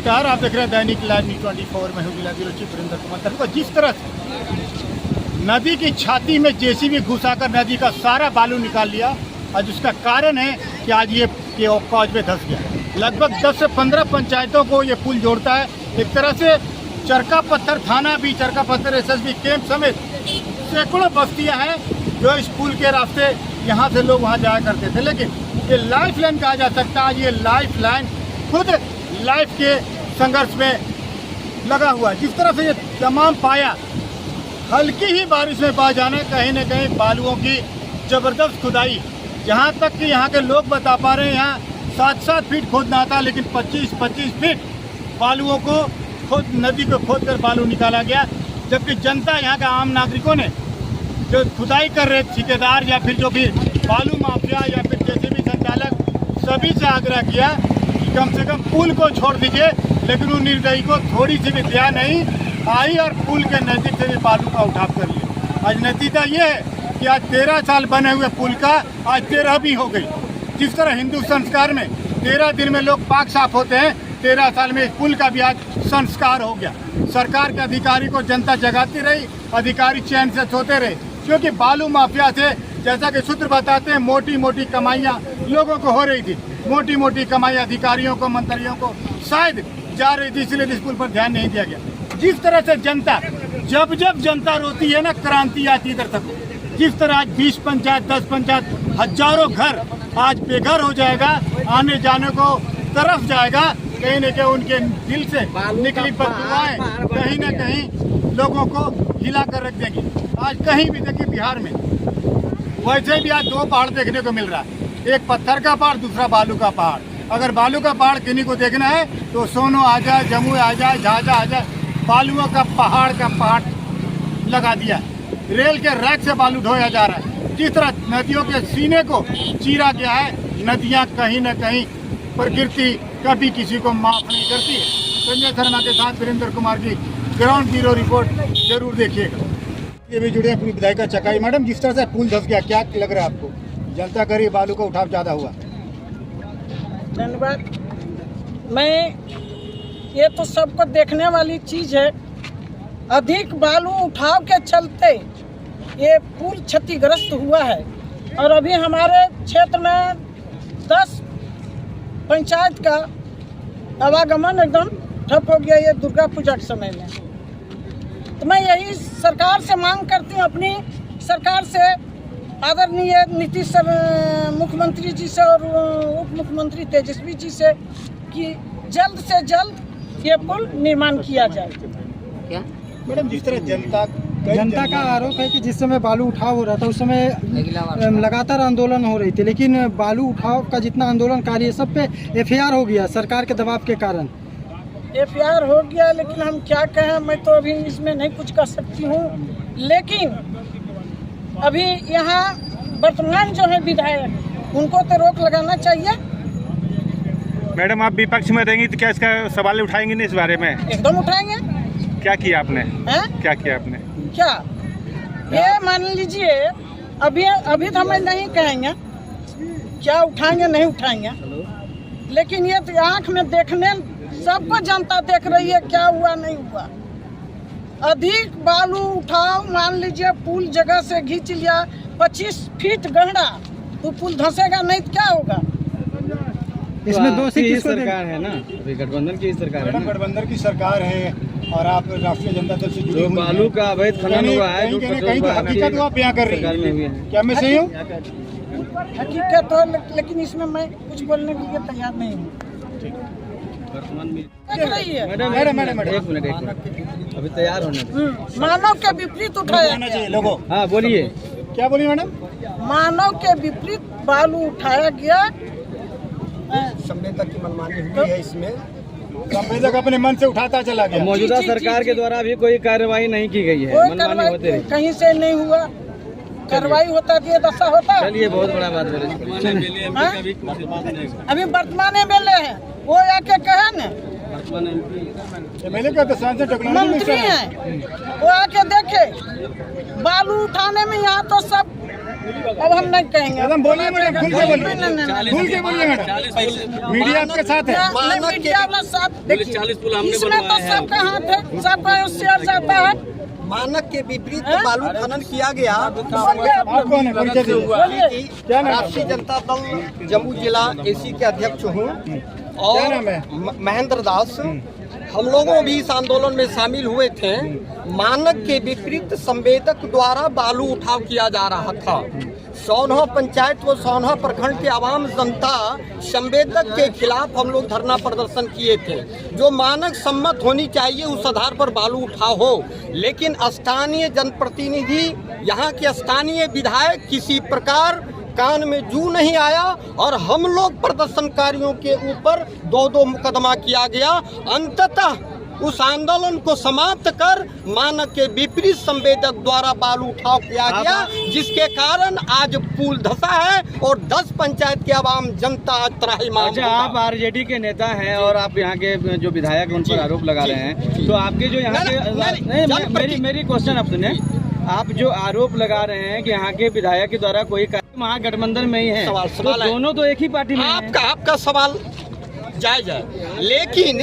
नमस्कार, आप देख रहे हैं दैनिक लाइव न्यूज़ 24 में हूँ वीरेंद्र कुमार। देखो जिस तरह से नदी की छाती में जेसीबी घुसाकर नदी का सारा बालू निकाल लिया, और जिसका कारण है कि आज ये कॉज में धंस गया। लगभग 10 से 15 पंचायतों को ये पुल जोड़ता है। एक तरह से चरका पत्थर थाना भी, चरका पत्थर एसएसबी कैंप समेत सैकड़ों बस्तियाँ हैं जो इस पुल के रास्ते यहाँ से लोग वहाँ जाया करते थे। लेकिन ये लाइफ लाइन कहा जा सकता है, ये लाइफ लाइन खुद लाइफ के संघर्ष में लगा हुआ है। जिस तरह से ये तमाम पाया हल्की ही बारिश में बह जाना, कहीं न कहीं बालुओं की ज़बरदस्त खुदाई, जहाँ तक कि यहाँ के लोग बता पा रहे हैं यहाँ 7-7 फीट खोदना था, लेकिन 25-25 फीट बालुओं को खोद, नदी को खोद कर बालू निकाला गया। जबकि जनता, यहाँ के आम नागरिकों ने जो खुदाई कर रहे ठेकेदार या फिर जो भी बालू माफिया या फिर जेसीबी संचालक, सभी से आग्रह किया कि कम से कम पुल को छोड़ दीजिए, लेकिन उन निर्दयी को थोड़ी सी भी दया नहीं आई और पुल के नज़दीक से भी बालू का उठाव कर लिया। आज नतीजा ये है कि आज 13 साल बने हुए पुल का आज 13 भी हो गई। जिस तरह हिंदू संस्कार में 13 दिन में लोग पाक साफ होते हैं, 13 साल में इस पुल का भी आज संस्कार हो गया। सरकार के अधिकारी को जनता जगाती रही, अधिकारी चैन से सोते रहे, क्योंकि बालू माफिया से जैसा कि सूत्र बताते हैं मोटी मोटी कमाइयाँ लोगों को हो रही थी। मोटी मोटी कमाई अधिकारियों को, मंत्रियों को शायद जा रही थी, इसलिए इस पुल पर ध्यान नहीं दिया गया। जिस तरह से जनता, जब जब जनता रोती है ना, क्रांति आती इधर तक। जिस तरह आज 20 पंचायत, 10 पंचायत, हजारों घर आज बेघर हो जाएगा, आने जाने को तरफ जाएगा। कहीं न कहीं उनके दिल से निकली बददुआएं कहीं न कहीं लोगों को हिला कर रख देंगी। आज कहीं भी देखिए बिहार में वैसे भी आज 2 पहाड़ देखने को मिल रहा है, एक पत्थर का पहाड़, दूसरा बालू का पहाड़। अगर बालू का पहाड़ किन्हीं को देखना है तो सोनो आ जाए, जमुई आ जाए, झाझा आ जाए, बालुओं का पहाड़ लगा दिया है। रेल के रैक से बालू ढोया जा रहा है। जिस तरह नदियों के सीने को चीरा गया है, नदियाँ कहीं न कहीं प्रकृति कभी किसी को माफ नहीं करती है। संजय शर्मा के साथ वीरेंद्र कुमार की ग्राउंड जीरो रिपोर्ट जरूर देखिएगा। ये भी जुड़े अपनी विधायिका चकाई। मैडम, जिस तरह से पुल धंस गया, क्या लग रहा है आपको? जनता कह रही है बालू का उठाव ज़्यादा हुआ। धन्यवाद। ये तो सबको देखने वाली चीज़ है। अधिक बालू उठाव के चलते ये पुल क्षतिग्रस्त हुआ है, और अभी हमारे क्षेत्र में 10 पंचायत का आवागमन एकदम ठप हो गया ये दुर्गा पूजा के समय में। तो मैं यही सरकार से मांग करती हूँ, अपनी सरकार से, आदरणीय नीतीश मुख्यमंत्री जी से और उप मुख्यमंत्री तेजस्वी जी से, कि जल्द से जल्द ये पुल निर्माण किया जाए। क्या मैडम, जिस तरह जनता का आरोप है कि जिस समय बालू उठाव हो रहा था उस समय लगातार आंदोलन हो रही थी, लेकिन बालू उठाव का जितना आंदोलनकारी है सब पे FIR हो गया सरकार के दबाव के कारण। FIR हो गया, लेकिन हम क्या कहें, मैं तो अभी इसमें नहीं कुछ कर सकती हूँ। लेकिन अभी यहाँ वर्तमान जो है विधायक, उनको तो रोक लगाना चाहिए। मैडम, आप विपक्ष में रहेंगी तो क्या इसका सवाल उठाएंगे नहीं इस बारे में? एकदम उठाएंगे। क्या किया आपने? क्या किया आपने? क्या ये मान लीजिए, अभी तो हमें नहीं कहेंगे क्या उठाएंगे नहीं उठाएंगे, लेकिन ये तो आँख में देखने सबको जनता देख रही है क्या हुआ नहीं हुआ। अधिक बालू उठाओ, मान लीजिए पुल जगह से खींच लिया 25 फीट गहरा, तो पुल धंसेगा नहीं तो क्या होगा? इसमें दोषी किसको सरकार है ना, अभी गठबंधन की सरकार है। गठबंधन की सरकार है और आप राष्ट्रीय जनता दल से जुड़े हुए हैं। बालू का अवैध खनन हुआ है, कहीं तो हकीकत आप बयां कर रही है। क्या मैं सही हूँ? हकीकत हो, लेकिन इसमें मैं कुछ बोलने के लिए तैयार नहीं हूँ। मैडम एक मिनट अभी तैयार होने। मानव के विपरीत उठाया गया। लोगों, हाँ बोलिए, क्या बोलिए मैडम? मानव के विपरीत बालू उठाया गया। संवेदक की मनमानी हुई है इसमें, संवेदक अपने मन से उठाता चला गया। मौजूदा सरकार के द्वारा भी कोई कार्रवाई नहीं की गई है, मनमानी होते रही। कहीं से नहीं हुआ, कार्रवाई होता तो ये दशा होता। चलिए, बहुत बड़ा बात बोले। अभी वर्तमान MLA है, वो आके कहे न, मंत्री है, वो आके देखे बालू उठाने में। यहाँ तो सब अब हम नहीं कहेंगे। मैडम बोलिए, मैडम खुल के बोलिए, नहीं, नहीं, नहीं। खुल के बोलिए मैडम, मीडिया आपके साथ है। नहीं, मीडिया वाला साथ देखिए, इसमें तो सबका हाथ है, सबका शेयर जाता है। मानक के विपरीत बालू खनन किया गया। आप कौन है, परिचय दीजिए। क्या नाम है? राष्ट्रीय जनता दल जम्मू जिला एसी के अध्यक्ष हूँ क्या नाम है? और महेंद्र दास। हम लोगों भी इस आंदोलन में शामिल हुए थे। मानक के विपरीत संवेदक द्वारा बालू उठाव किया जा रहा था। सोनहा पंचायत व सोनहा प्रखंड के आवाम जनता संवेदक के खिलाफ हम लोग धरना प्रदर्शन किए थे। जो मानक सम्मत होनी चाहिए उस आधार पर बालू उठाव हो, लेकिन स्थानीय जनप्रतिनिधि, यहाँ के स्थानीय विधायक किसी प्रकार कान में जू नहीं आया और हम लोग प्रदर्शनकारियों के ऊपर 2-2 मुकदमा किया गया। अंततः उस आंदोलन को समाप्त कर मानक के विपरीत संवेदक द्वारा बालू उठाव किया गया, जिसके कारण आज पुल धंसा है और 10 पंचायत के आवाम जनता आज त्राहिमाम। अच्छा, आप आरजेडी के नेता हैं और आप यहाँ के जो विधायक हैं उन पर आरोप लगा रहे हैं, तो आपके जो यहाँ के मेरी क्वेश्चन आप सुने, आप जो आरोप लगा रहे हैं कि यहाँ के विधायक के द्वारा कोई महागठबंधन में ही है, तो दोनों तो एक ही पार्टी में हैं। आपका सवाल जायज है, लेकिन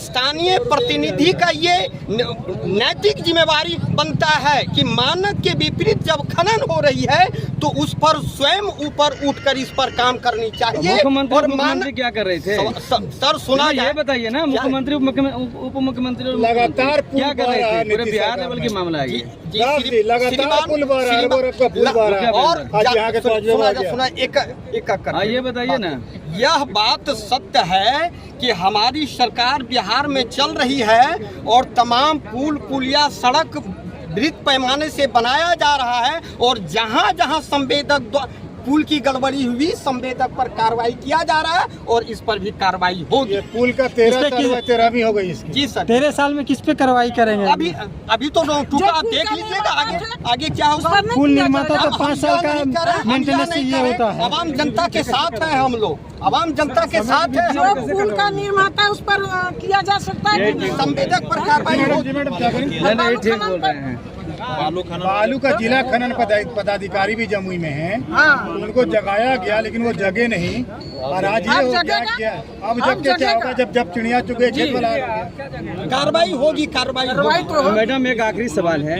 स्थानीय प्रतिनिधि का ये नैतिक जिम्मेवारी बनता है कि मानक के विपरीत जब खनन हो रही है तो उस पर स्वयं ऊपर उठकर इस पर काम करनी चाहिए। मुख्यमंत्री क्या कर रहे थे? सर सुना, ये बताइए ना, मुख्यमंत्री उप मुख्यमंत्री लगातार क्या कर रहे थे? पूरे बिहार लेवल की मामला है ये। लगातार पुल बन रहा है और सुना एक ये बताइए ना, यह बात सत्य है कि हमारी सरकार बिहार में चल रही है और तमाम पुल पुलिया सड़क बृहद पैमाने से बनाया जा रहा है और जहां जहां संवेदक पुल की गड़बड़ी हुई संवेदक पर कार्रवाई किया जा रहा है और इस पर भी कार्रवाई होगी। पुल का 13वीं हो गई इसकी। जी सर, 13 साल में किस पे कार्रवाई करेंगे? अभी तो टूटा, आप देख लीजिएगा आगे क्या होगा। पुल निर्माता तो 5 साल का मेंटेनेंस ये होता है। आवाम जनता के साथ है, हम लोग आवाम जनता के साथ है। जो पुल का निर्माता उस पर किया जा सकता है, संवेदक पर कार्रवाई होगी। नहीं ठीक बोल रहे हैं। बालू का जिला खनन पदाधिकारी भी जमुई में है। उनको जगाया गया लेकिन वो जगे नहीं और आज ये हो गया। अब जब क्या होगा, जब चिड़िया चुगे खेत वाला कार्रवाई होगी। कार्रवाई तो मैडम, एक आखिरी सवाल है।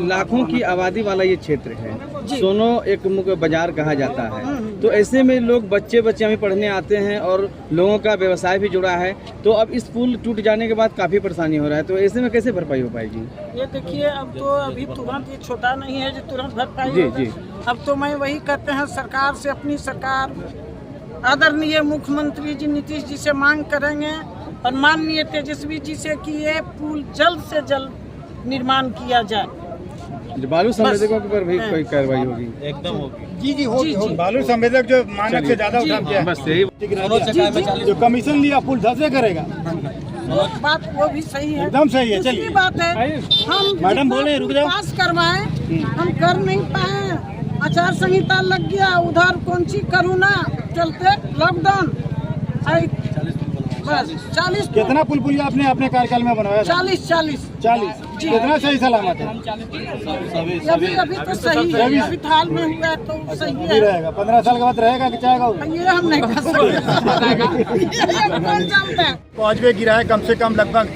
लाखों की आबादी वाला ये क्षेत्र है, सोनो एक मुख्य बाजार कहा जाता है, तो ऐसे में लोग बच्चे हमें पढ़ने आते हैं और लोगों का व्यवसाय भी जुड़ा है, तो अब इस पुल टूट जाने के बाद काफी परेशानी हो रहा है, तो ऐसे में कैसे भरपाई हो पाएगी? ये देखिए, अब तो अभी तुरंत ये छोटा नहीं है जो तुरंत भरपाई जी होगा। जी। अब तो मैं वही कहते हैं, सरकार से, अपनी सरकार आदरणीय मुख्यमंत्री जी नीतीश जी से मांग करेंगे और माननीय तेजस्वी जी से कि ये पुल जल्द से जल्द निर्माण किया जाए। बालू संवेदकों पर भी कोई कार्रवाई होगी? एकदम होगी। जी होगी। बालू संवेदक जो मानक से ज्यादा उठा किया, बस यही जो कमीशन लिया पुल धंसे करेगा। बात वो भी सही है, एकदम सही है। चलिए, दूसरी बात है, हम मैडम बोले, रुक जाओ। पास करवाए, हम कर नहीं पाए, आचार संहिता लग गया, उधर कौन सी कोरोना चलते लॉकडाउन, बस 40 कितना पुल पुलिया आपने अपने कार्यकाल में बनवाया? 40 कितना सही सलामत है? अभी तो सही है, अभी हाल में हुआ तो सही है। रहेगा 15 साल के बाद रहेगा कि चाहेगा? ये हम नहीं कह सकते। पहुँचवे गिरा है कम से कम लगभग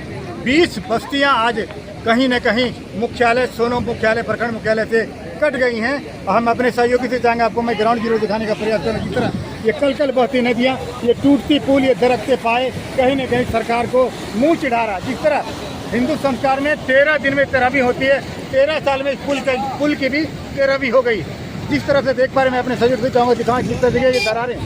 20 बस्तियाँ आज कहीं न कहीं मुख्यालय, सोनो मुख्यालय, प्रखंड मुख्यालय से कट गई हैं। और हम अपने सहयोगी से चाहेंगे, आपको मैं ग्राउंड जीरो दिखाने का प्रयास करूँ। जिस तरह ये कल बहती नदियाँ, ये टूटती पुल, ये दरकते पाए कहीं न कहीं सरकार को मुँह चिढ़ा रहा। जिस तरह हिंदू संस्कार में 13 दिन में 13वीं होती है, 13 साल में इस पुल की भी 13वीं हो गई। जिस तरह से देख पा रहे, मैं अपने सहयोग से चाहूँगा दिखाएं किस तरह से ये दरारें,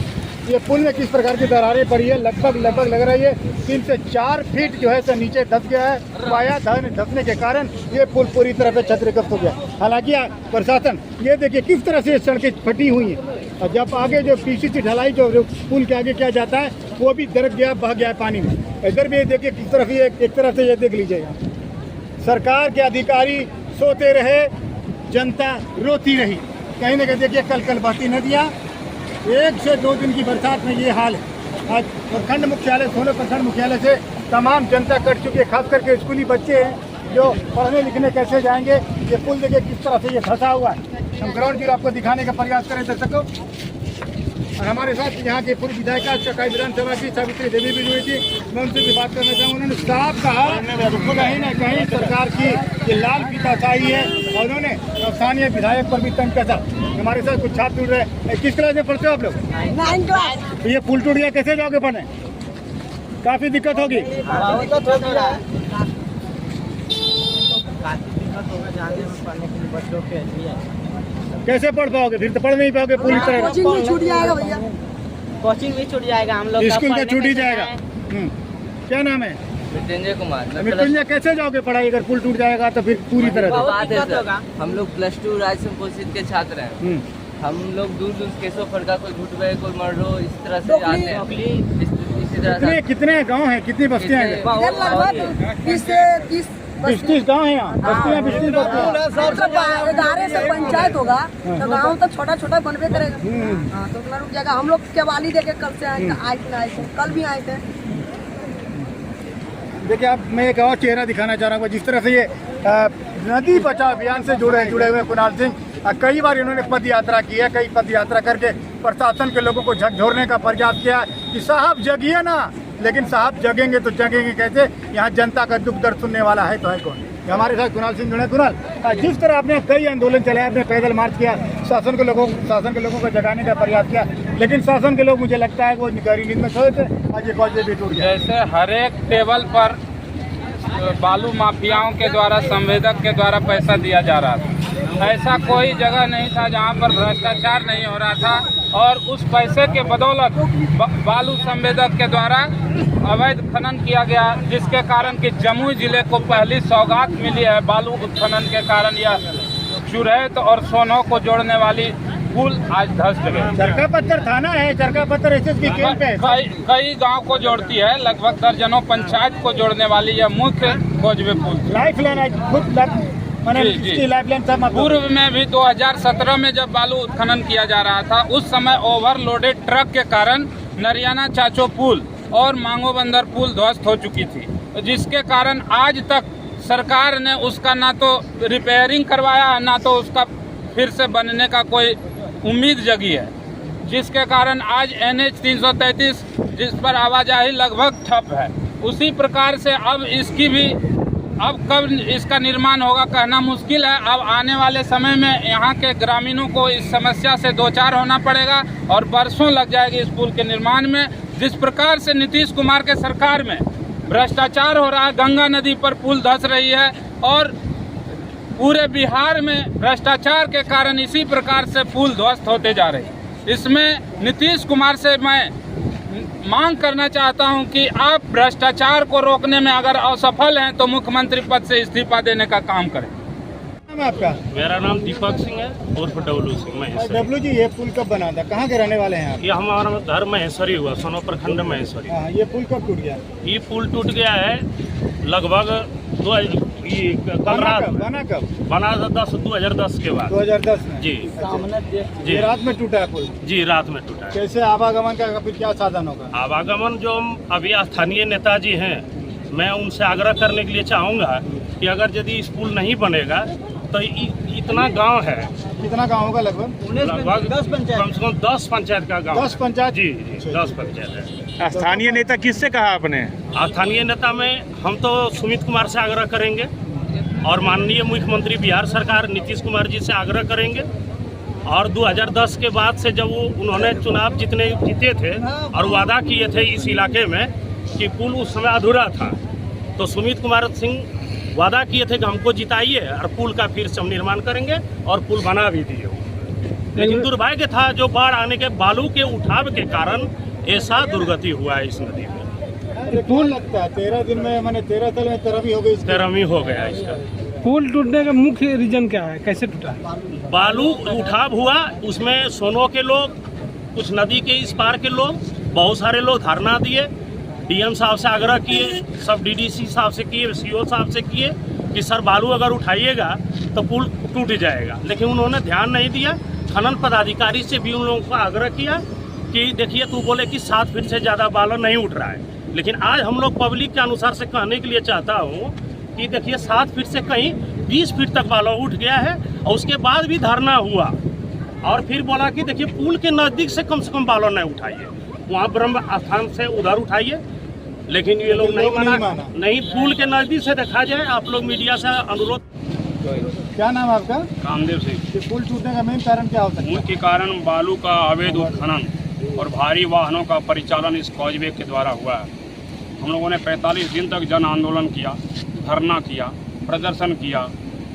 ये पुल में किस प्रकार की दरारें पड़ी है। लगभग लग रहा है ये 3 से 4 फीट जो है तो नीचे धंस गया है। पाया धंसने के कारण ये पुल पूरी तरह से क्षतिग्रस्त हो गया। हालांकि प्रशासन, ये देखिए किस तरह से सड़कें फटी हुई हैं और जब आगे जो पीसीसी ढलाई जो पुल के आगे किया जाता है वो भी दरक गया, बह गया है पानी में। इधर भी देखिए किस तरफ ये एक तरह से ये देख लीजिएगा। सरकार के अधिकारी सोते रहे, जनता रोती रही। कहीं ना कहीं देखिए कल बहती नदियाँ, 1 से 2 दिन की बरसात में ये हाल है। आज प्रखंड मुख्यालय, सोनो प्रखंड मुख्यालय से तमाम जनता कट चुकी है, खास करके स्कूली बच्चे हैं जो पढ़ने लिखने कैसे जाएंगे। ये पुल देखिए किस तरह से ये धंसा हुआ है। हम ग्राउंड जीरो आपको दिखाने का प्रयास करें दर्शकों। और हमारे साथ यहाँ के पूर्व विधायिका चकाई विधानसभा की सावित्री देवी भी जुड़ी थी, मैं उनसे भी बात करना चाहूँगा। उन्होंने साफ कहा कहीं ना कहीं सरकार की ये लाल फीताशाही है और उन्होंने स्थानीय विधायक पर भी तंग कसा। हमारे साथ कुछ छात्र जुड़ रहे हैं। किस क्लास में पढ़ते हो आप लोग? 9 क्लास। तो ये पुल टूट गया, कैसे जाओगे पढ़ने? काफी दिक्कत होगी। कैसे पढ़ पाओगे? फिर तो पढ़ नहीं पाओगे पूरी तरह। कोचिंग भी छूट जाएगा भैया। कोचिंग भी छूट जाएगा, हम लोग स्कूल का छूट ही जाएगा। क्या नाम है? मृत्युंजय कुमार। मृत्युंजय, कैसे जाओगे पढ़ाई? अगर पुल टूट जाएगा तो फिर पूरी तरह से। बात है सर, हम लोग +2 राज्य संपोषित के छात्र हैं। हम लोग दूर दूर केसों फड़का, कोई घुटबे, कोई मर्डो, इस तरह से जाते हैं। इसी तरह से कितने गांव हैं, कितनी बस्तियां हैं? लगभग 20 से 20 गाँव हैं यहाँ। बस्तियां 20 बस्तियां। 11 से पंचायत होगा तो गाँव तो छोटा छोटा बनबे करेगा। हाँ, तो उतना रुक जाएगा। हम लोग केवाली देके कल से आए थे, कल भी आए थे। देखिए आप, मैं एक और चेहरा दिखाना चाह रहा हूँ। जिस तरह से ये नदी बचाओ अभियान से जुड़े हुए कुणाल सिंह, कई बार इन्होंने पद यात्रा की है। कई पद यात्रा करके प्रशासन के लोगों को झकझोरने का प्रयास किया कि साहब जगिए ना, लेकिन साहब जगेंगे तो जगेंगे कैसे? यहाँ जनता का दुख दर्द सुनने वाला है तो है कौन? हमारे साथ कुणाल सिंह जुड़े। कुणाल, जिस तरह आपने कई आंदोलन चलाए, आपने पैदल मार्च किया, शासन के लोगों को जगाने का प्रयास किया, लेकिन शासन के लोग, मुझे लगता है वो गहरी नींद में सोए थे। आज ये कॉलेज भी टूट गया। जैसे हर एक टेबल पर बालू माफियाओं के द्वारा, संवेदक के द्वारा पैसा दिया जा रहा था। ऐसा कोई जगह नहीं था जहां पर भ्रष्टाचार नहीं हो रहा था। और उस पैसे के बदौलत बालू संवेदक के द्वारा अवैध खनन किया गया, जिसके कारण कि जमुई जिले को पहली सौगात मिली है बालू उत्खनन के कारण। यह चुरैत और सोनो को जोड़ने वाली पुल आज धंस गए। चरका पत्थर थाना है, चरका पत्थर एसएसबी कैंप है। कई गांव को जोड़ती है, लगभग दर्जनों पंचायत को जोड़ने वाली यह मुख्य खोजवे पुल। लाइफ लाइन पूर्व में भी 2017 में जब बालू उत्खनन किया जा रहा था, उस समय ओवरलोडेड ट्रक के कारण नरियाना चाचो पुल और मांगो बंदर पुल ध्वस्त हो चुकी थी, जिसके कारण आज तक सरकार ने उसका ना तो रिपेयरिंग करवाया, ना तो उसका फिर से बनने का कोई उम्मीद जगी है, जिसके कारण आज NH 333 जिस पर आवाजाही लगभग ठप है। उसी प्रकार से अब कब इसका निर्माण होगा कहना मुश्किल है। अब आने वाले समय में यहाँ के ग्रामीणों को इस समस्या से दो चार होना पड़ेगा और बरसों लग जाएगी इस पुल के निर्माण में। जिस प्रकार से नीतीश कुमार के सरकार में भ्रष्टाचार हो रहा है, गंगा नदी पर पुल धंस रही है और पूरे बिहार में भ्रष्टाचार के कारण इसी प्रकार से पुल ध्वस्त होते जा रहे हैं। इसमें नीतीश कुमार से मैं मांग करना चाहता हूं कि आप भ्रष्टाचार को रोकने में अगर असफल हैं तो मुख्यमंत्री पद से इस्तीफा देने का काम करें। नाम है आपका? मेरा नाम दीपक सिंह है उर्फ डब्लू सिंह। डब्लू जी, ये पुल कब बना था? कहाँ के रहने वाले हैं आप? ये हमारा घर महेश्वरी हुआ, सोनो प्रखंड महेश्वरी। हाँ, ये पुल कब टूट गया? ये पुल टूट गया है लगभग बना कब? बना था 2010 के बाद। 2010 में? जी जी। रात में टूटा है पुल? जी, रात में टूटा है। कैसे आवागमन का फिर क्या साधन होगा? आवागमन जो अभी स्थानीय नेताजी हैं, मैं उनसे आग्रह करने के लिए चाहूँगा कि अगर यदि इस पुल नहीं बनेगा तो इतना गांव है। कितना गांव होगा? लगभग 10 पंचायत, कम से कम 10 पंचायत का गांव। 10 पंचायत? जी, 10 पंचायत है। स्थानीय नेता किससे कहा आपने? स्थानीय नेता में हम तो सुमित कुमार से आग्रह करेंगे और माननीय मुख्यमंत्री बिहार सरकार नीतीश कुमार जी से आग्रह करेंगे। और 2010 के बाद से जब उन्होंने चुनाव जीते थे और वादा किए थे इस इलाके में कि पुल उस समय अधूरा था, तो सुमित कुमार सिंह वादा किए थे कि हमको जिताइए और पुल का फिर से हम निर्माण करेंगे और पुल बना भी दिए। लेकिन दुर्भाग्य था जो बाढ़ आने के बालू के उठाव के कारण ऐसा दुर्गति हुआ है इस नदी में। पुल लगता है 13 दिन में, मैंने 13 साल में 13वीं हो गई। 13वीं हो गया इसका। पुल टूटने का मुख्य रीजन क्या है, कैसे टूटा? बालू उठाव हुआ, उसमें सोनो के लोग, कुछ नदी के इस पार के लोग, बहुत सारे लोग धरना दिए, DM साहब से आग्रह किए, सब DDC साहब से किए, CO साहब से किए कि सर बालू अगर उठाइएगा तो पुल टूट जाएगा, लेकिन उन्होंने ध्यान नहीं दिया। खनन पदाधिकारी से भी उन लोगों को आग्रह किया कि देखिए, तू बोले कि 7 फीट से ज़्यादा बालू नहीं उठ रहा है, लेकिन आज हम लोग पब्लिक के अनुसार से कहने के लिए चाहता हूँ कि देखिए 7 फीट से कहीं 20 फीट तक बालू उठ गया है और उसके बाद भी धरना हुआ और फिर बोला कि देखिए पुल के नज़दीक से कम बालू नहीं उठाइए, वहाँ ब्रह्म स्थान से उधर उठाइए, लेकिन ये लोग नहीं माना। नहीं, पुल के नज़दीक से देखा जाए। आप लोग मीडिया से अनुरोध। क्या नाम है आपका? कामदेव सिंह। ये पुल टूटने का मेन कारण क्या होता है? मुख्य कारण बालू का अवैध उत्खनन और भारी वाहनों का परिचालन इस कॉजवे के द्वारा हुआ है। हम लोगों ने 45 दिन तक जन आंदोलन किया, धरना किया, प्रदर्शन किया।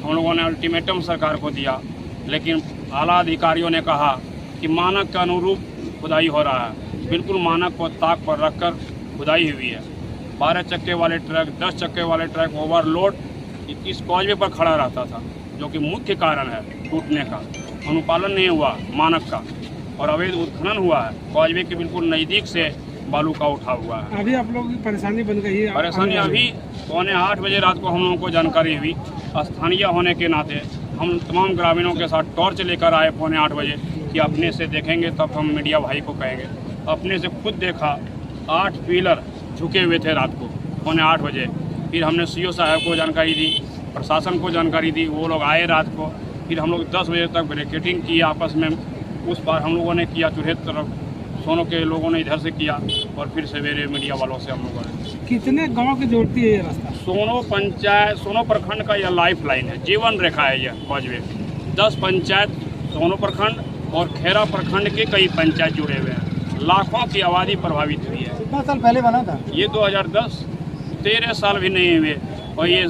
हम लोगों ने अल्टीमेटम सरकार को दिया, लेकिन आला अधिकारियों ने कहा कि मानक के अनुरूप खुदाई हो रहा है। बिल्कुल मानक को ताक पर रखकर खुदाई हुई है। 12 चक्के वाले ट्रक, 10 चक्के वाले ट्रक ओवरलोड इस कॉजवे पर खड़ा रहता था, जो कि मुख्य कारण है टूटने का। अनुपालन नहीं हुआ मानक का और अवैध उत्खनन हुआ है। कॉजवे के बिल्कुल नज़दीक से बालू का उठा हुआ है। अभी आप लोगों की परेशानी बन गई है? परेशानी अभी 7:45 बजे रात को हम लोगों को जानकारी हुई। स्थानीय होने के नाते हम तमाम ग्रामीणों के साथ टॉर्च लेकर आए 7:45 बजे कि अपने से देखेंगे तब हम मीडिया भाई को कहेंगे। अपने से खुद देखा 8 पिलर झुके हुए थे रात को 7:45 बजे। फिर हमने सीओ साहब को जानकारी दी, प्रशासन को जानकारी दी, वो लोग आए रात को। फिर हम लोग 10 बजे तक ब्रेकेटिंग की आपस में। उस पार हम लोगों ने किया, चूल्हे तरफ सोनों के लोगों ने इधर से किया और फिर सवेरे मीडिया वालों से हम लोगों ने। कितने गांव की जोड़ती है ये रास्ता? सोनो पंचायत, सोनो प्रखंड का यह लाइफ लाइन है, जीवन रेखा है यह कॉजवे। 10 पंचायत सोनो प्रखंड और खेरा प्रखंड के कई पंचायत जुड़े हुए हैं। लाखों की आबादी प्रभावित हुई है। कितना साल पहले बना था ये? 2010, 13 साल भी नहीं हुए और ये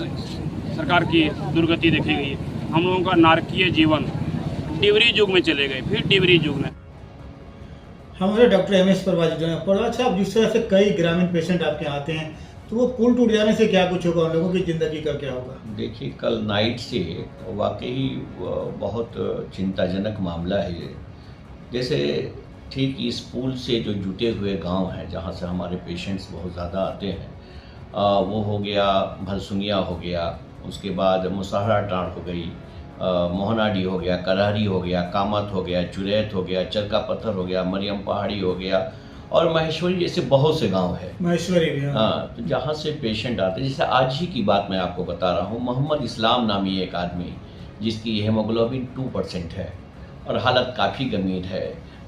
सरकार की दुर्गति देखी गई। हम लोगों का नारकीय जीवन डिवरी युग में चले गए, फिर डिवरी युग में। हमारे डॉक्टर एम एस परवाजी जो है। परवाज साहब, जिस तरह से कई ग्रामीण पेशेंट आपके यहाँ आते हैं, तो वो पुल टूट जाने से क्या कुछ होगा, उन लोगों की ज़िंदगी का क्या होगा? देखिए, कल नाइट से वाकई बहुत चिंताजनक मामला है ये। जैसे ठीक इस पुल से जो जुटे हुए गांव हैं, जहां से हमारे पेशेंट्स बहुत ज़्यादा आते हैं, वो हो गया भलसुनिया हो गया, उसके बाद मुसहरा टाँड़ हो गई, मोहनाडी हो गया, करहरी हो गया, कामत हो गया, चुरैत हो गया, चरका पत्थर हो गया, मरियम पहाड़ी हो गया और महेश्वरी जैसे बहुत से गांव है। महेश्वरी भी। हाँ, तो जहाँ से पेशेंट आते हैं, जैसे आज ही की बात मैं आपको बता रहा हूँ, मोहम्मद इस्लाम नामी एक आदमी जिसकी हेमोग्लोबिन 2% है और हालत काफ़ी गंभीर है,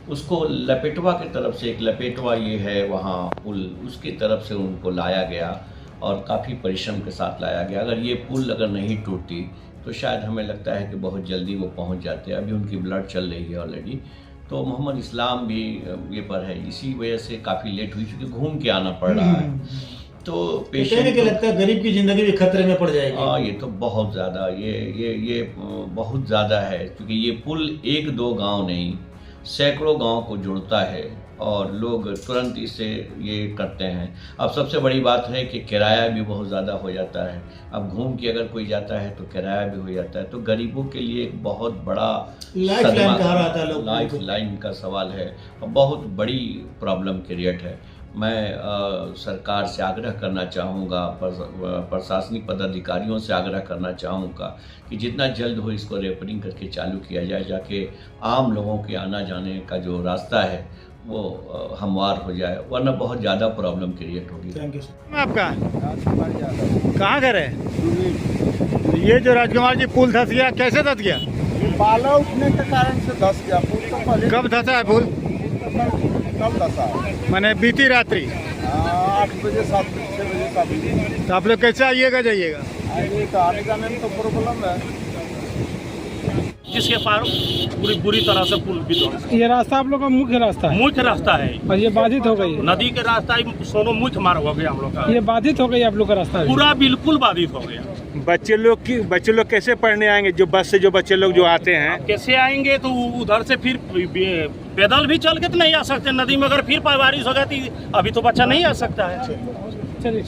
उसको लपेटवा की तरफ से, एक लपेटवा ये है वहाँ पुल, उसकी तरफ से उनको लाया गया और काफ़ी परिश्रम के साथ लाया गया। अगर ये पुल अगर नहीं टूटती तो शायद हमें लगता है कि बहुत जल्दी वो पहुंच जाते हैं। अभी उनकी ब्लड चल रही है ऑलरेडी। तो मोहम्मद इस्लाम भी ये पर है, इसी वजह से काफ़ी लेट हुई, क्योंकि घूम के आना पड़ रहा है। तो पेशेंट को लगता है गरीब की ज़िंदगी भी खतरे में पड़ जाएगी। हाँ, ये तो बहुत ज़्यादा, ये बहुत ज़्यादा है, क्योंकि ये पुल 1-2 गाँव नहीं, सैकड़ों गाँव को जोड़ता है और लोग तुरंत इससे ये करते हैं। अब सबसे बड़ी बात है कि किराया भी बहुत ज़्यादा हो जाता है। अब घूम के अगर कोई जाता है तो किराया भी हो जाता है। तो गरीबों के लिए एक बहुत बड़ा लाइफ लाइन का सवाल है और बहुत बड़ी प्रॉब्लम क्रिएट है। मैं सरकार से आग्रह करना चाहूँगा, प्रशासनिक पदाधिकारियों से आग्रह करना चाहूँगा कि जितना जल्द हो इसको रिपेयरिंग करके चालू किया जाए, जाके आम लोगों के आना जाने का जो रास्ता है वो हमवार हो जाए, वरना बहुत ज़्यादा प्रॉब्लम क्रिएट होगी। Thank you sir. आपका कहाँ घर है? ये जो राजकुमार जी पुल धस गया, कैसे धस गया? बालू उठने के कारण से धस गया पुल। तो पहले कब धसा है पुल? कब धसा? मैंने बीती रात्रि 8 बजे 7 बजे 6 बजे 7 बजे। तो आप लोग कैसे आइएगा जाइएगा? आने जाने में तो प्रॉब्लम है, जिसके पार पूरी तरह से पुल भी ध्वस्त। ये रास्ता आप लोग का मुख्य रास्ता है? मुख्य रास्ता है और ये बाधित हो गई? नदी के रास्ता सोनो मुख्य मार्ग हो गया हम लोग का। ये बाधित हो गई आप लोग का रास्ता? पूरा बिल्कुल बाधित हो गया। बच्चे लोग कैसे पढ़ने आएंगे? जो बस से जो बच्चे लोग जो आते हैं कैसे आएंगे? तो उधर से फिर पैदल भी चल के तो नहीं आ सकते नदी में। अगर फिर बारिश हो जाती अभी तो बच्चा नहीं आ सकता है। चलिए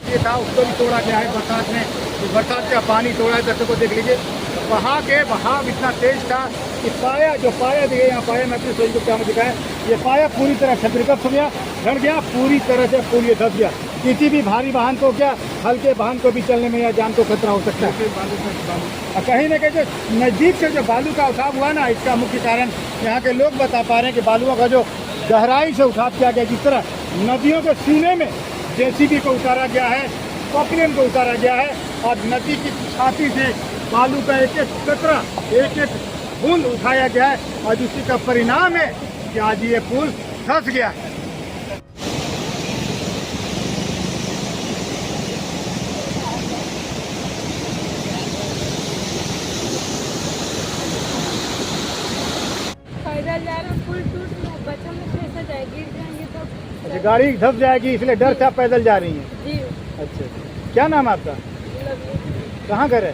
ये था, उसको भी तोड़ा गया है बरसात में। बरसात का पानी तोड़ा है, दर्शकों को देख लीजिए। वहाँ के बहाव इतना तेज था कि पाया दिए, यहाँ पाया मैं अपनी सोच को क्या दिखाया, ये पाया पूरी तरह क्षतिग्रस्त हो गया, ढल गया पूरी तरह से, पुल ये धस गया। किसी भी भारी वाहन को क्या, हल्के वाहन को भी चलने में या जान को खतरा हो सकता है। और कहीं ना कहीं जो नज़दीक से जो बालू का उठाव हुआ ना, इसका मुख्य कारण यहाँ के लोग बता पा रहे हैं कि बालुओं का जो गहराई से उठाव किया गया, जिस तरह नदियों के सीने में जेसीबी को उतारा गया है, पॉपुलेन को उतारा गया है और नदी की छाती से बालू का एक एक कतरा, एक एक बूंद उठाया गया है, और उसी का परिणाम है कि आज ये पुल धंस गया है। पैदल जा रहे पुल टूट गया, बच्चों में कैसे जाए, गिर जाएंगे तो। अच्छा, गाड़ी धंस जाएगी इसलिए डर से आप पैदल जा रही हैं। जी अच्छा, क्या नाम है आपका? कहाँ घर है?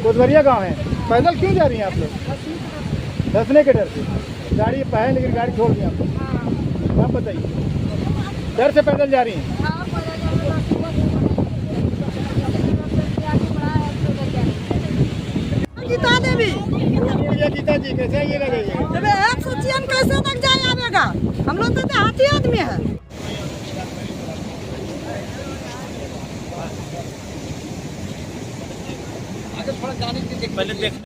कोतवरिया गांव है। पैदल क्यों जा रही हैं आप लोग? धंसने के डर से। गाड़ी है लेकिन गाड़ी छोड़ दी आपको। आप बताइए, डर से पैदल जा रही हैं? गीता देवी, गीता जी कैसे आइएगा? कैसे तक जाए आवेगा? हम लोग तो देहाती आदमी है। पहले देख